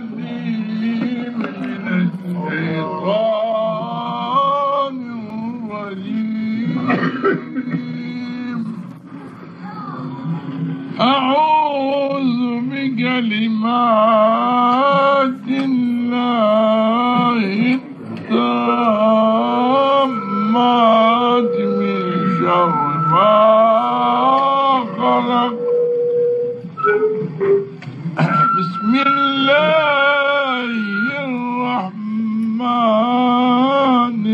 الرجيم من الشيطان الرجيم أعوذ بكلمات الله التامات من شر ما خلق. بسم الله الرحمن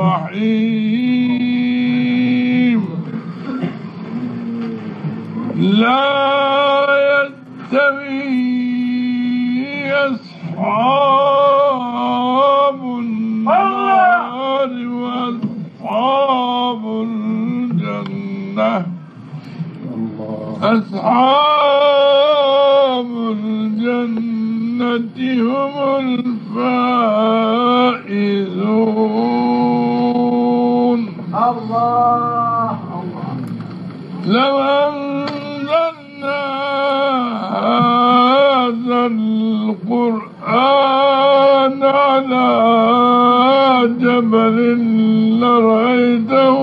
الرحيم. لا يستوي أصحاب النار وأصحاب الجنة. أصحاب الجنة هم الفائزون. الله لو أنزلنا هذا القرآن على جبل لرأيته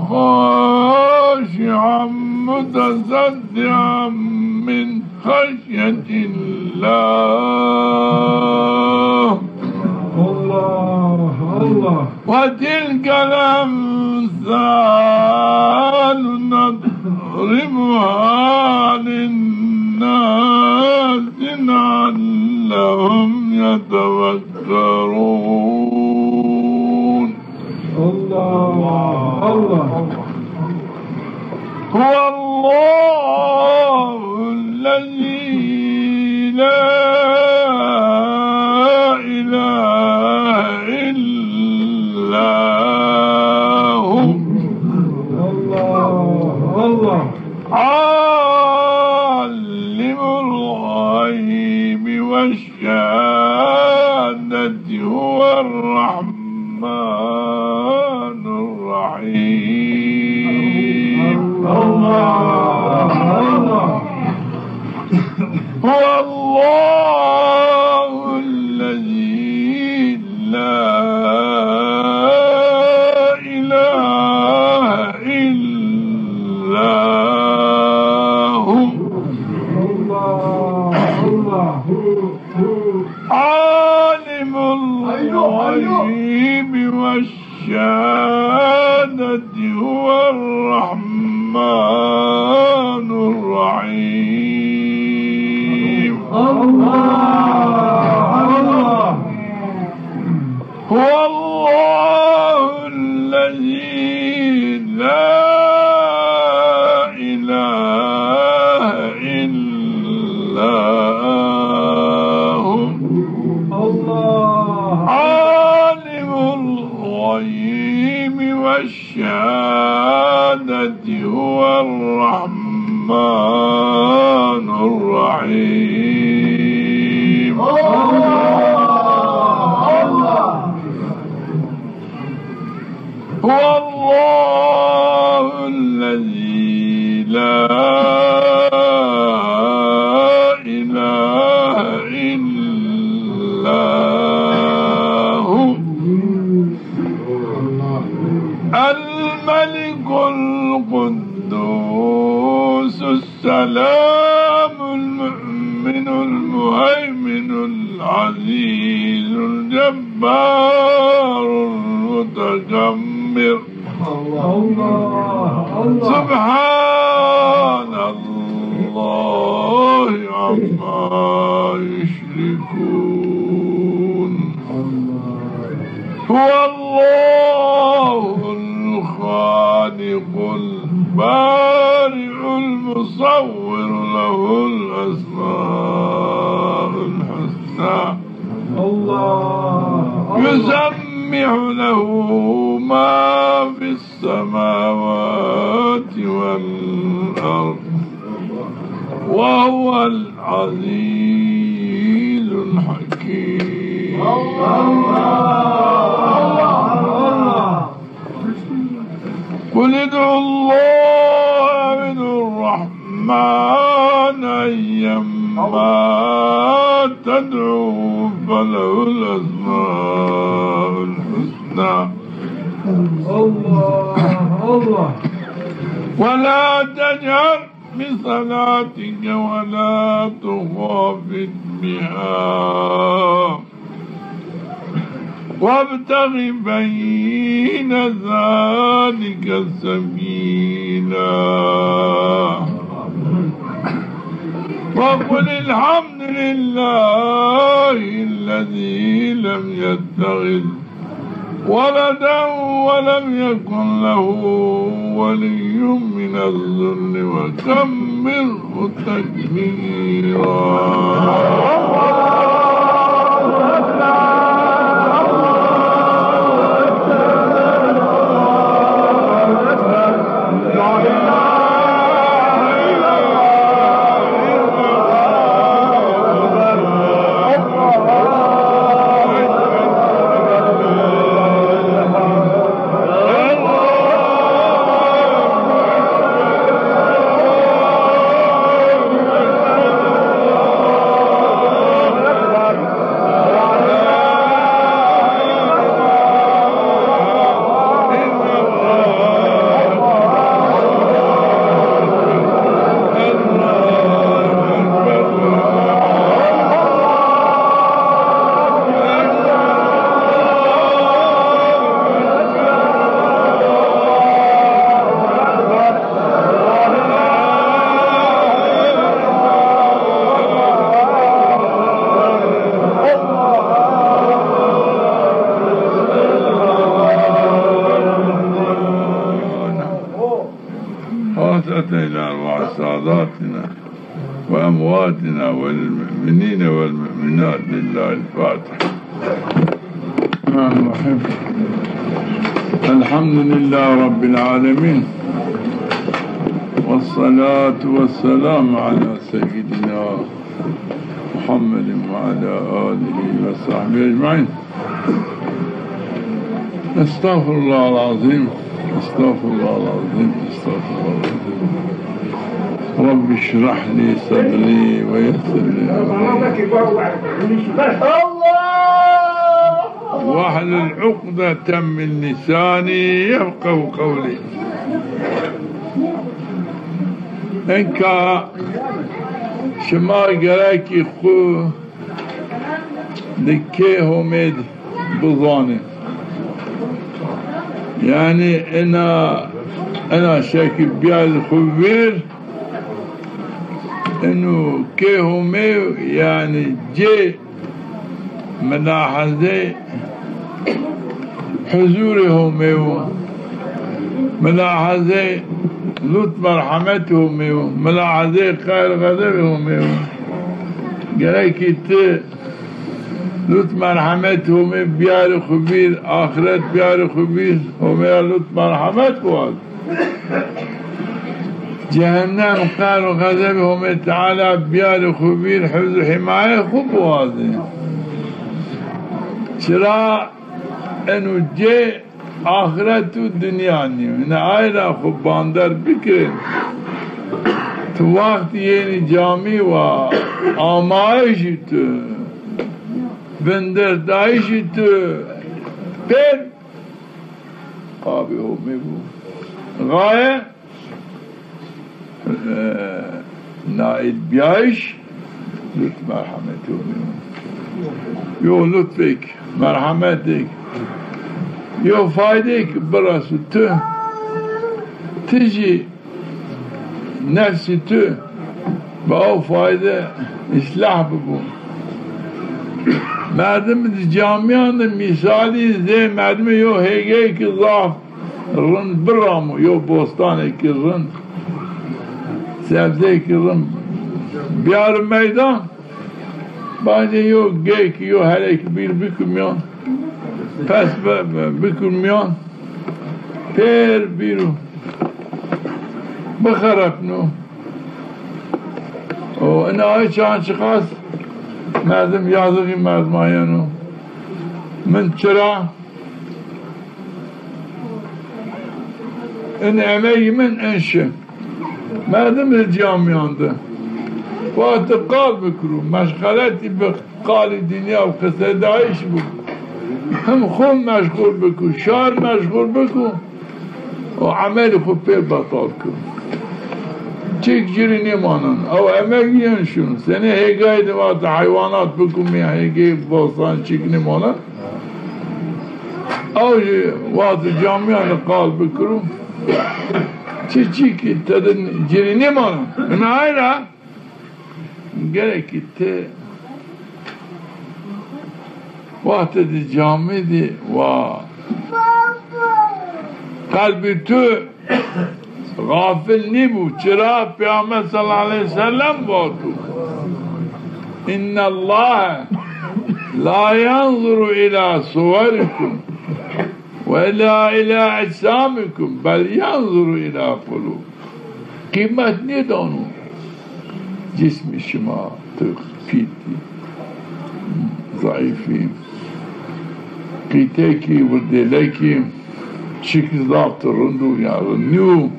خاشعا متصدعا من خشية الله. الله وتلك الأمثال نضربها للناس لعلهم يتفكرون. الله هو الله الذي لا إله إلا هو. الله عالم الغيب والشهادة هو الرحمن الرحيم. هو الله الذي لا إله إلا هو. عالم الغيب والشهادة هو الرحمن الرحيم. هو الله الذي لا إله إلا هو. عالم الغيب والشهادة هو الرحمن الرحيم. هو الله الذي لا إله إلا هو. الملك القدوس السلام المؤمن المهيمن العزيز الجبار المتكبر. سبحان الله عما يشركون. هو الله الخالق البارئ المصور له الأسماء الحسنى. يسبح له ما في السماوات والأرض وهو العزيز الحكيم. قل ادعوا الله ادعوا الرحمن أيما تدعوا فله الأسماء الحسنى الله ولا تجهر بصلاتك ولا تخافت بها وابتغ بين ذلك سبيلا وقل الحمد لله الذي لم يتخذ ولدا ولم يكن له ولي من الذل وكبره تكبيرا إلى أرواح ساداتنا وأمواتنا والمؤمنين والمؤمنات لله الفاتح. الحمد لله رب العالمين والصلاة والسلام على سيدنا محمد وعلى آله وصحبه أجمعين. استغفر الله العظيم استغفر الله العظيم استغفر الله العظيم. رب اشرح لي صدري ويسر لي أمري واحلل عقدة من لساني يفقهوا قولي. إنك شما قراكي خو لكي هميد بظاني يعني أنا شاكي بيال خبير إنه كي همي يعني جي ملاحظة حضور همي ملاحظة لط مرحمته همي ملاحظة خير غضب همي قراكي لط مرحمت همي بيار خبير آخرت بيار خبير همي لط مرحمت قواد جهنم قال غضب همي تعالى بيار خبير حفظ حماية خب واضح شراء انو جي آخرت و دنیانی من آئیلا خب باندر بکرن تو وقت یعنی جامی و آمایشی تو بندردایشی تو پر آبی همه بود غایه ناید بیایش لطف مرحمت همه یو لطفک مرحمتک یو فایدک براسو تو تجی نفسی تو با او فایده اصلاح ببون مردم جامعان مثالی زی مردم یو هیگه که ضعف رند برامو یو بوستانه که رند سبزه که رند بیار میدان بانجه یو گیک یو هلیک بیر بکمیان پس بکمیان پیر بیرو بخرپنو و این آی چند شخص مردم یازقی مردمایانو من چرا این امیگی من انشه مردم جامعانده وقت قال بکرو مشغلتی به قال دنیا و قصه داعش بکو هم خون مشغول بکو شار مشغول بکو و عمل خود پیر بطال کن چیک جری نمانن او امگیانشون سنه هگای دوات حیوانات بکو می هگای باستان چیک نمانن او وقت جامعان قال بکرو چی تدن جری نمانن من آیرا گره ته وقت دی جامعه دی و قلبی تو غافل نیبو چرا پیامبر صلی اللہ علیہ وسلم باتو ان الله لا ينظر الى صوركم ولا الى اجسامكم بل ينظر الى قلوب قیمت ندانو جسم شما پیتی ضعیفی قیته کی و دله کی شکل ضابط رندو یا رنیو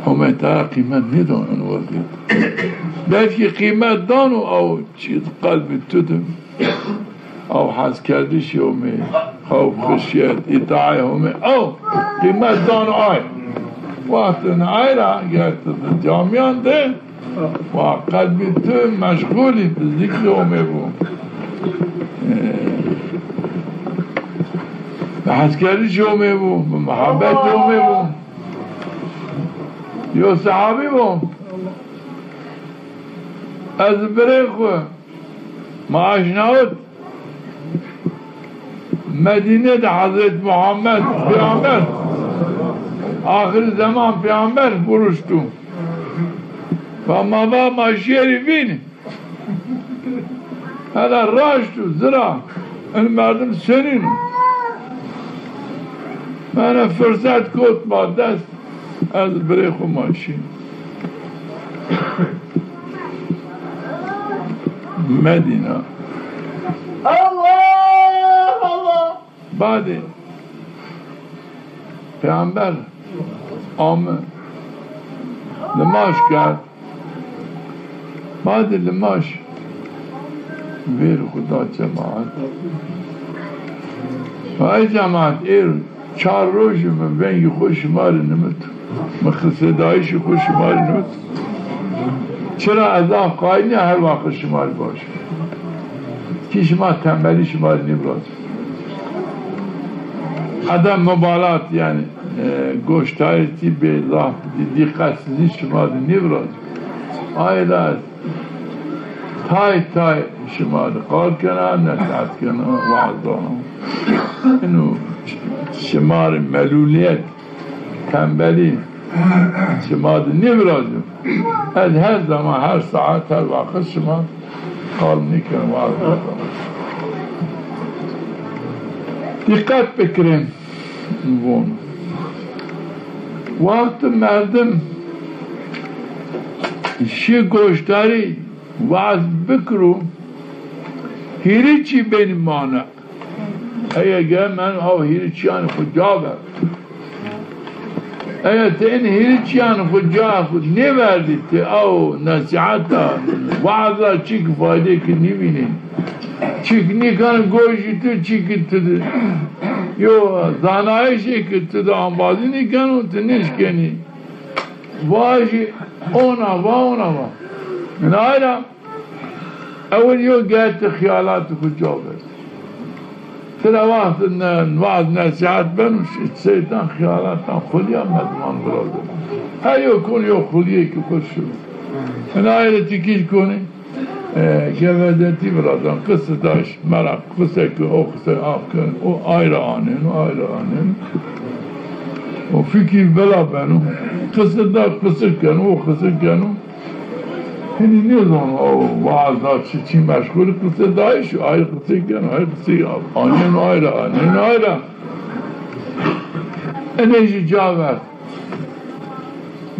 همه تا قیمت ندان ان وزید بلکه قیمت دانو او چیز قلب تدم او حس کردش همه خوف خشیت اطاعه همه او قیمت دانو آی وقت نعای را گرد جامعان ده و قلبی تو مشغولی به ذکر همه بود به حسکریش همه بود به محبت همه بود یا صحابی بود از بره خود معاش نهود مدینه ده حضرت محمد پیامبر آخر زمان پیامبر برشتو و ما ماشیری بینی هلا راشتو زرا این مردم سنینو من فرصت کت با دست از بریخ و ماشین مدینه الله بعد پیامبر آمد نماز کرد بعد لماش ویر خدا جماعت و ای جماعت ایر 4 روز من بینی خوش ماری نمت مخصه دایش خوش ماری نمت چرا عذاب قاینی هر وقت شماری باشه که شما تنبلی شماری نبراز عدم مبالات یعنی گوشتایتی به الله دقتسیزی شماری نبراز آیلات تای شمار قال کنن نصیحت کنن وعظ دانم اینو شمار ملولیت تنبلی شمار نبرازم از هر زمان هر ساعت هر وقت شما قال نکن وعظ دانم دقت بکرین وقت مردم شی گوشتاری وعظ بکرو هیری چی بین مانه اگه من او هیری چیان خود جا برد اگه تا این هیری چیان خود جا خود نبردید تا او نصیحتا وعظا چی که فایده که نبینید چی که نکنه گوشی تو چی که تو یو زانایشی که تو آنبازی نکنه تو نشکنی واشی اونا من آیرا اول یو گهت خیالات خود جا برد ترا وقت وعظ نصیحت بنوش شیطان خیالات خودی هم مدمان براده هر یو کن یو خودیه که خود شد من آیرا تکیش کنی گوزنتی برادن قصه داشت مرا قصه که او قصه آب کن او آیرا آنین و فکر بلا بنو قصه داشت قصه کنو او قصه کنو اینی نیزان او وعظات چی مشغول قصه داشت آیر قصه کنو آیر قصه آنین آیرا اینیشی جا برد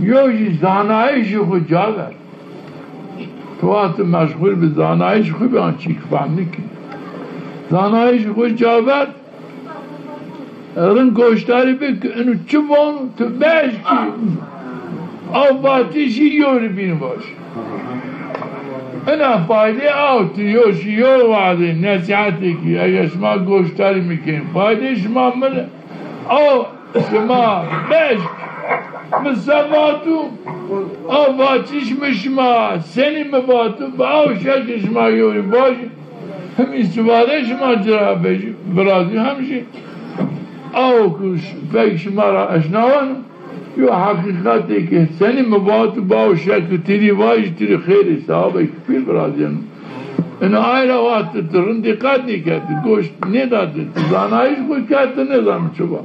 یوشی زانایشی خود جا برد تو وقت مشغول به زانایش خوبی آن چی که فهم نکنی زانایش خود جا برد رن گوشتاری بک اینو چه وان تو بیش کی آباتیشی یوری بین باش اینا فایده آوت یوشی یور وعده نصیحتی کی اگه شما گوشتاری میکنین فایده شما من او شما بیش مسواتو آباتیش مشما سنی مباتو با او شک شما یوری باش همین سواله شما جرا برازی همشی او کش فکر شما را اشنوان یو حقیقتی که سنی مباتو با او شک تیری واج تیری خیلی صحابه کفیر برازیانو این آیلا وقت ترون دقت نکرده گوشت نداده زانایش گوشت کرده نزانه چوبا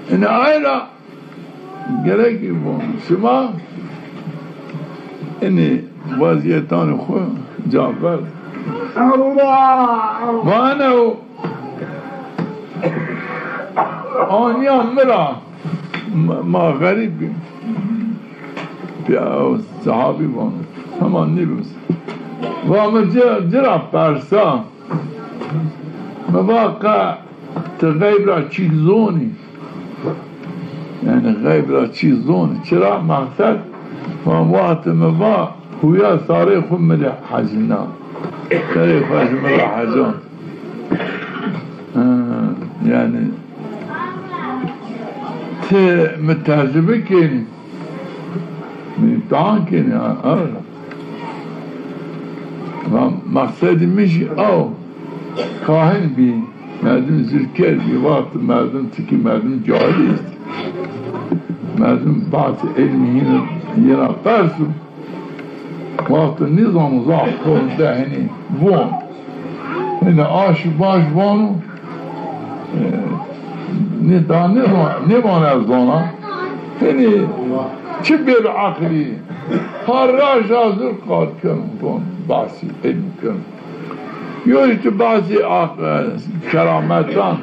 این آیلا گرکی بون شما این وضعیتان خود جعفر وانو آنیا مرا ما غریبیم بیا صحابی بانو همان نیروز و همه جرا پرسا مواقع غیب را چیز زونی یعنی غیب را چیز زونی چرا مقصد و وقت مواقع هویا ساره خود مده حجنا ساره خود مده حجان یعنی ته متعجبه کنی امتحان کنی و مقصد میشه او کاهن بی مردم زرکر بی وقت مردم تکی مردم جاهلی است مردم بعض علمی یه را پرسو وقت نظام زاق کن دهنی وان این آش باش وانو نبان از دانا یعنی چه بیر عقلی هر راش حاضر قاد کن بحثی علم کن یوری تو بعضی کرامتان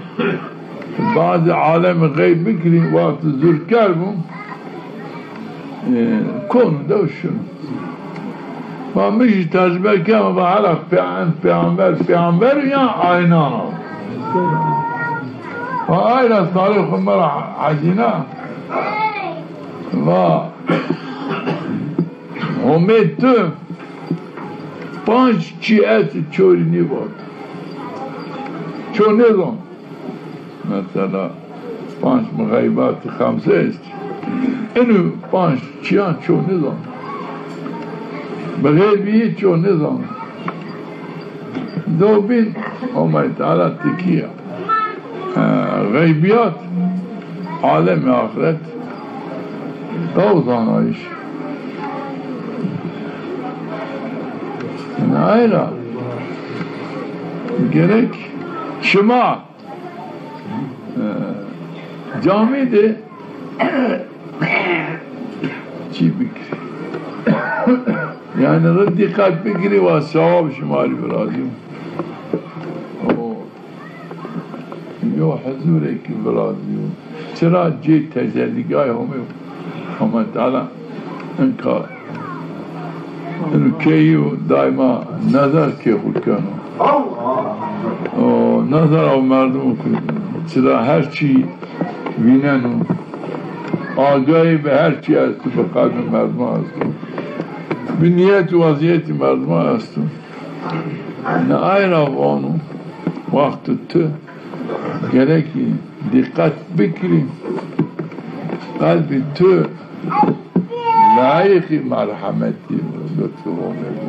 بعضی عالم غیب بکری وقت زرکر بون کن دوشون و میشه تجربه کنم و حالا پیامبر یا آینان و آینا صالح خمر عجینا و امید تو 5 چیت چوری نیباد چون نظام مثلا 5 مغیبات 5 است اینو 5 چیان چون نظام بغیر بیه چون نظام دو بین امید تعالی تکیه غیبیات عالم آخرت دوزانایش نایلا gerek şema camide çi bikri yani dikkat bikri ve sevap şemali birazım yo hazure ki birazım çera ce tecelligah homu ama taala enka Rukiye'yi daima nazar ki hulkanı. O nazar av merdum çıra her şey vinenu. Ağayı ve her şey astı be kalbim merduma astı. Bir niyet vaziyeti merduma astı. Ne ayra onu vakti tı gerek ki dikkat bikri kalbi tı layık merhameti lütfu olmadı.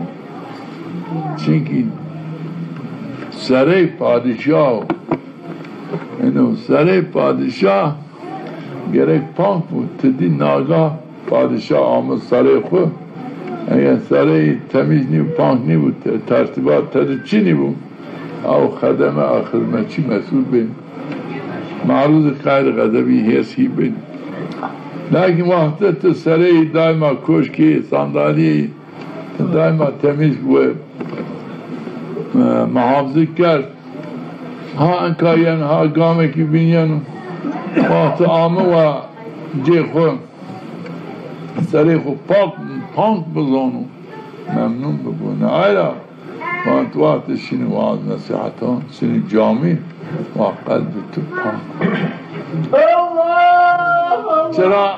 Çünkü saray padişah saray padişah gerek pank bu tedi naga padişah ama saray ku eğer saray temiz ni pank ni bu tertibat tedçi ni bu او خدمه خدمتçi mesul bin maruz gayr gazabi hesi bin lakin vahdet saray daima koşki sandalye daima temiz ve muhafazakar ha enkayen ha gameki binyan vahdet amı ve cekhu saray ku pak buzonu memnun bu ne ayla وقت شنی وعظ نصیحتان شنی جامع و قلب تو پاک چرا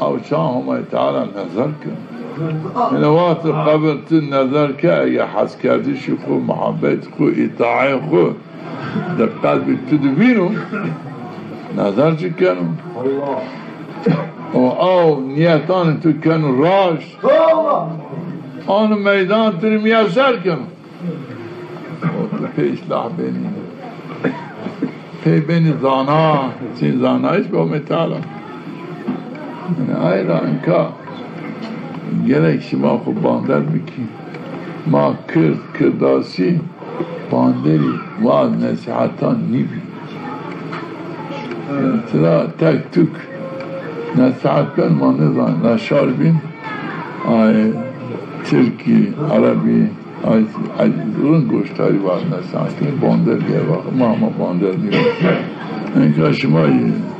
اوشان همه تعالی نظر کن من وقت قبر تو نظر که اگه حس کردی شو خو محبت خو اطاعه خو در قلب تو بینو نظر چی کنو او نیتان تو کنو راش آن میدان تو میسر کنو تو پیش لح بینی پی بین زانا چین زانایش با متعالی ایرا انکا گرک شما خود باندر بکی ما کرداسی باندری واز نصیحتان نیبی ترا تک تک نصیحت کن ما نزان نشار بین آی ترکی عربی آی رون گوشتاری واز نصیحت کن باندر یه وقت ما باندر نیبی اینکا شما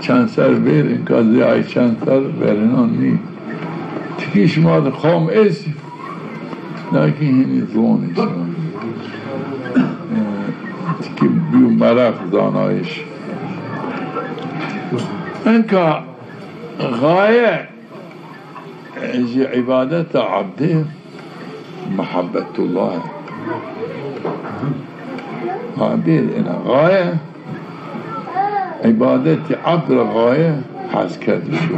چند سر بیر اینکا زیای چند سر برنان نی تکی شما ده خام ایسی لیکن هنی زونی شما تکی بیو مرخ زانایش اینکا غایه عبادت عبده محبت الله عبده اینا غایه عبادت عبد غایه حس کرده شو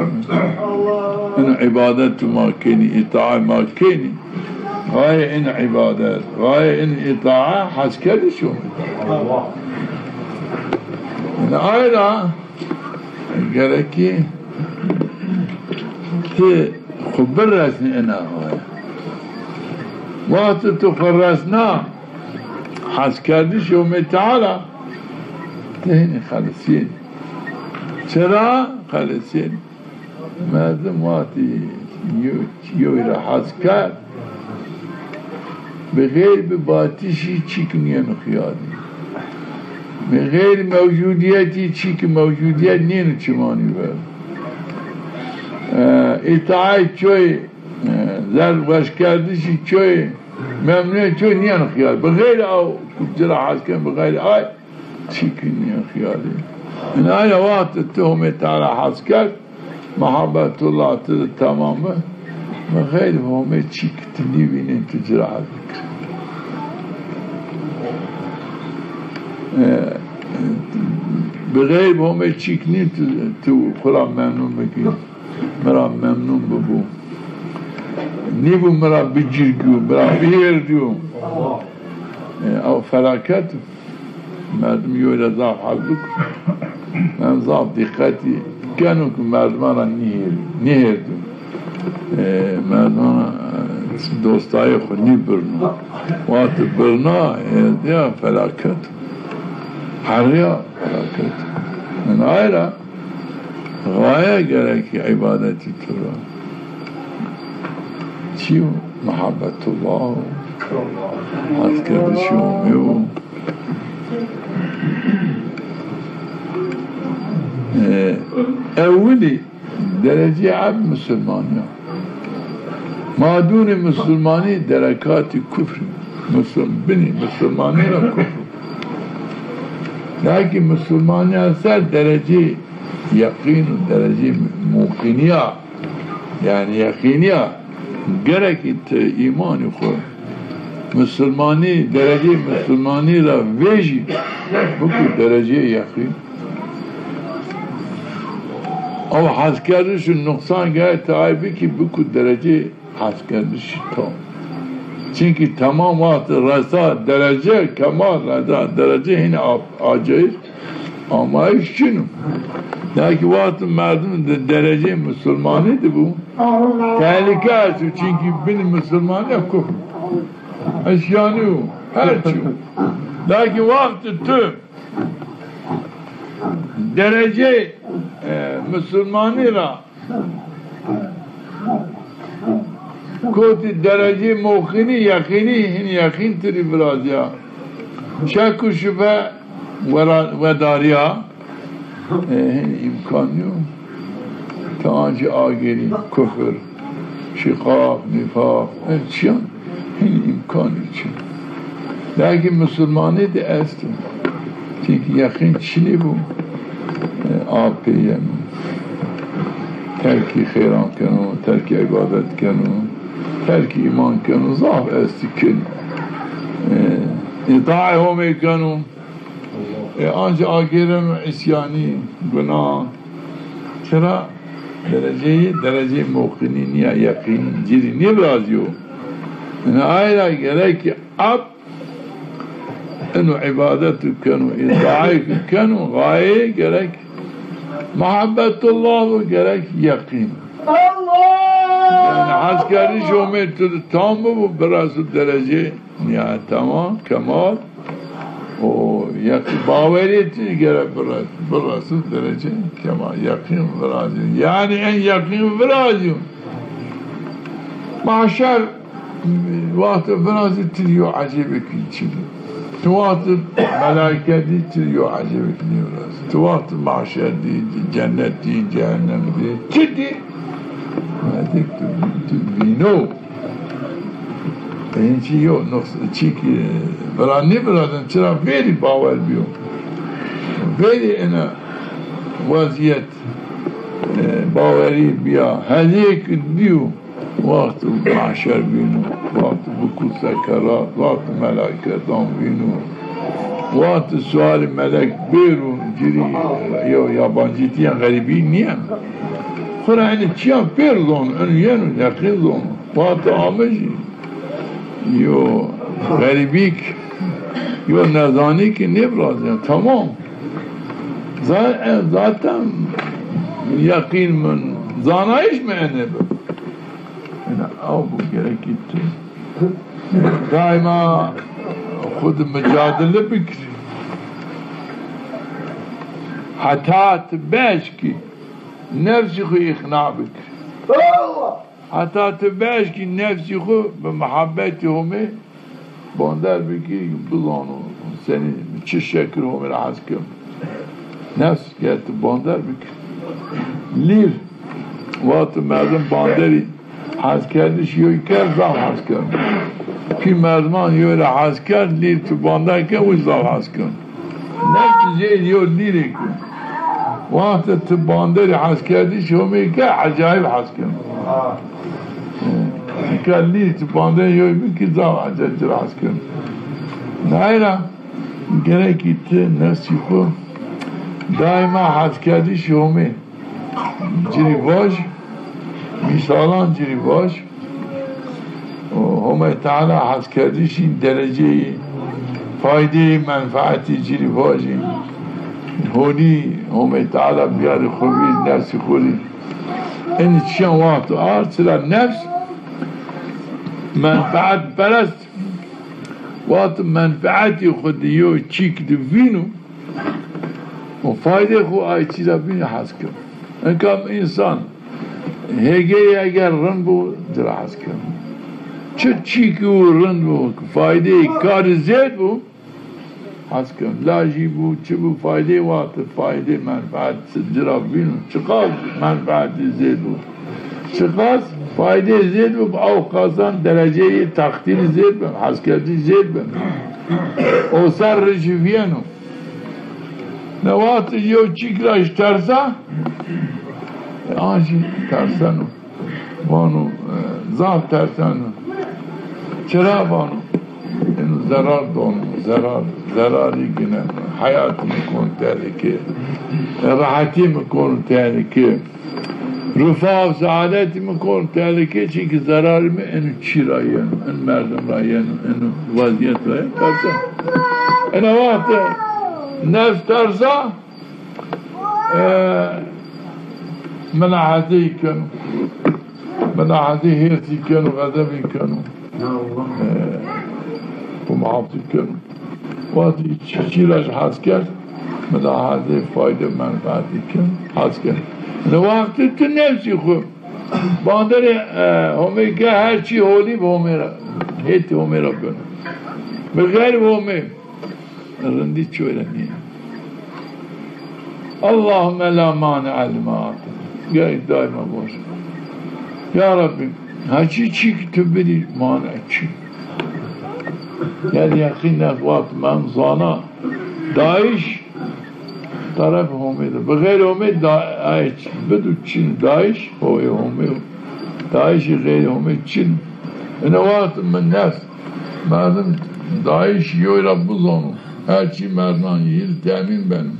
این عبادت ما کنی اطاعه ما کنی غایه این عبادت غایه این اطاعه حس کرده شو این آیرا گرکی تی خبر رسنی اینا غایه وقت تو خرسنا حس کرده شو متعالی تهنی خلصین چرا خلصین مردم وقتی یوی را حس کرد بغیر به باتیشی چی کنین خیالی بغیر موجودیتی چی که موجودیت نینو چمانی برد اطاعت چوی زر وش کردشی چوی ممنوع چوی نین خیال بغیر او جرا حس کن بغیر آی چی کنی خیالی این آیا وقت تومه تعالی حس کرد محبت الله تمامه و غیر همه چی کتنی بینین تو جراحت بکر بغیر همه چی کنی تو خلا ممنون بکی مرا ممنون ببو نیبو مرا بجرگو مرا بیردو او فلاکت مردم یوی رضا حل بکن من ضعف دقتی کنو که مردمان را نیهردو مردمان دوستای خود نی برنا وقت برنا دیا فلاکت حریا فلاکت من آیرا غایه گرکی عبادتی تو را چیو محبت الله حد کرده شومه و اولی درجه عبد مسلمانی ما دون مسلمانی درکات کفر مسلمانی را کفر لیکن مسلمانی اثر درجه یقین و درجه موقنیه یعنی یقینیه گرکت ایمانی خود مسلمانی درجه مسلمانی را ویجی بکو درجه یقین او حس کردش نقصان گه تعایبی که بکو درجه حس کردش تا چونکه تمام وقت رسا درجه کمال رسا درجه این آجایش آمایش چنو لیکن وقت مردم درجه مسلمانی دی بو تحلیکه هستو چونکه بین مسلمانی کفر اشیانیو هرچیو لیکن وقت تو درجه مسلمانی را کوت درجه موقنی یقینی هین یقین تری برازیا شک و شبه و داریا هین امکانیو تا آنچه آگیری کفر شقاق نفاق چیان هین امکانی چیان Lakin Müslümani de est. Çünkü yakın çini bu. Apeyem. Terki kheyran kenu, terki ibadet kenu, terki iman kenu, zaf est kenu. İta'i home kenu. Ancak agirem isyani, günah. Çera dereceyi muqini niye yakin ciri niye razıyor? Yani ayrı gerek ki ab enu ibadetu kenu, ita'i kenu, gaye gerek muhabbetullah gerek yakin. Yani askeri şomer tam bu biraz derece nihayet tamam kemal o yakın baveriyeti gerek biraz derece kemal yakın biraz yani en yakın biraz mahşer vakti biraz tiriyor acayip için tuvatı meleketi tiriyor acayip biraz tuvatı mahşer değil cennet değil cehennem değil ciddi vino Benci yok, çünkü ne buradan çıra veri baver biyo. Veri ena vaziyet baveri biya. Hediye diyor, vakti mahşer bino, vakti vuku sekarat, vakti melaketan bino, vakti suali melek beru, ciri, yabancı diyen garibi niye? Kur'an'ı çiyan perdon, önü yenu yakın zon, vakti ameci. Yo garibik yo nezani ki ne bırakacağım tamam zaten yakin min zanayış mı ene yani bu gerek gitti daima خود mücadele bikir hatta tbeş ki nefsi khu ikna bikir حتی تبعش که نفسی خود به محبت همه باندر بگی بزانو سنی چه شکر همه را حس کن نفس که باندر بگی لیر وقت مردم باندری حس کردش یوی کرد زم حس کن که مردمان یوی را حس کرد لیر تو باندر کن وی زم حس کن نفس زید یو لیره کن وقت تو باندری حس کردش همه که عجایب حس کن Kalli tüpande yoy bir ki zaman cacıras kın. Naira gerek gitti nasihu daima haskedi şomi cirivaj misalan cirivaj o Home Teala haskedi şin dereceyi faydeyi menfaati cirivajı honi Home Teala biyar khubi nasihuri en çiyan vaxtı artıra nefs menfaat perest vaxtı menfaati xudiyo çik divinu o fayde xu ayçira bini haskım enkam insan hegeye eğer rın bu dira haskım çı çiki u rın bu fayde kar zed bu haskım laji bu çı bu fayde vaxtı fayde menfaat dira binu çıkaz menfaati zed bu çıkaz fayde zed bu av kazan dereceyi takdir zed bu hasketi zed bu o sar rejiviyenu ne vaxtı yo çikraş tersa anji tersanu vanu zaf tersanu çıra vanu zarar donu zarari yine hayatımı konu tehlike rahatımı konu tehlike rıfa saadetimi konu tehlike çünkü zararımı en çirayenu en merdem rayenu en vaziyet rayenu tersa en vaxtı nefs tersa ملاحظه كانوا ملاحظه هيرتي كانوا غضبي كانوا ومعاطي كانوا وقت شيراج حاسكر ملاحظه فايده منفعتي كانوا حاسكر وقت نفسي خو باندر همه که هرچی هولی به همه را هیتی همه را کنو بغیر همه رندی چویره نیه اللهم لا مانع لما أعطيت gayet daima var. Ya Rabbim, hacı çık tübeli mana çık. يعني يقين وقت من زانا داعش طرف همه بغير همه داعش بدو چین داعش هو همه داعش غير همه چین انا وقت من نفس مردم داعش یوی رب بزانو هرچی مردان یه تأمین benim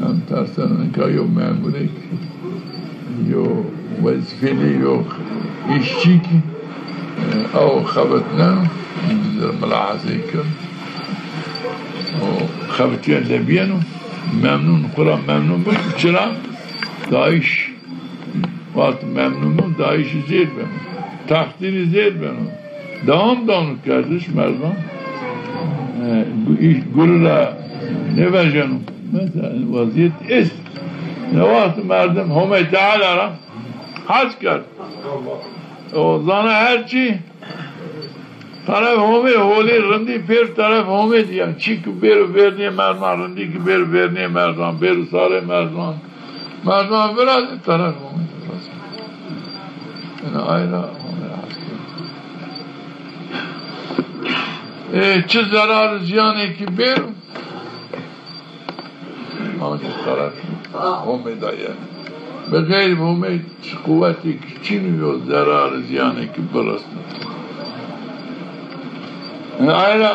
hem tersen ki yok memurek yok vazifeli yok işçi ki او خبتنا ملاحظه كن وخبتين لبيانو ممنون قرآن ممنون بك چرا داعش وقت ممنون بك داعش زیر بنو تقدیر زیر بنو دام کردش مردم bu iş gurura ne vereceğim mesela vaziyet ist ne vakti merdem home teala hac kar o zana herçi taraf home holi rindi per taraf home diye çık bir verdiği merdan rindi ki bir verdiği merdan bir sare merdan biraz taraf home yani ayrı çi zarar ziyanı ki bir ama çi taraf home daya به غیر همه قوتی که چینی و ضرار زیانه که برسند اینا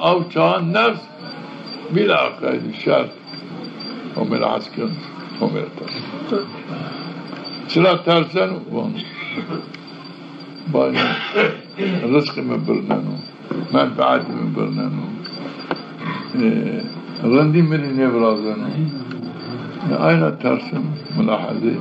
او چهان نفس بلا قید شرط همه العسکر همه الترسن چرا ترسن باید رزق مبرننو منفعت مبرننو رندی منی نبرازنو اینا ترسن ملاحظه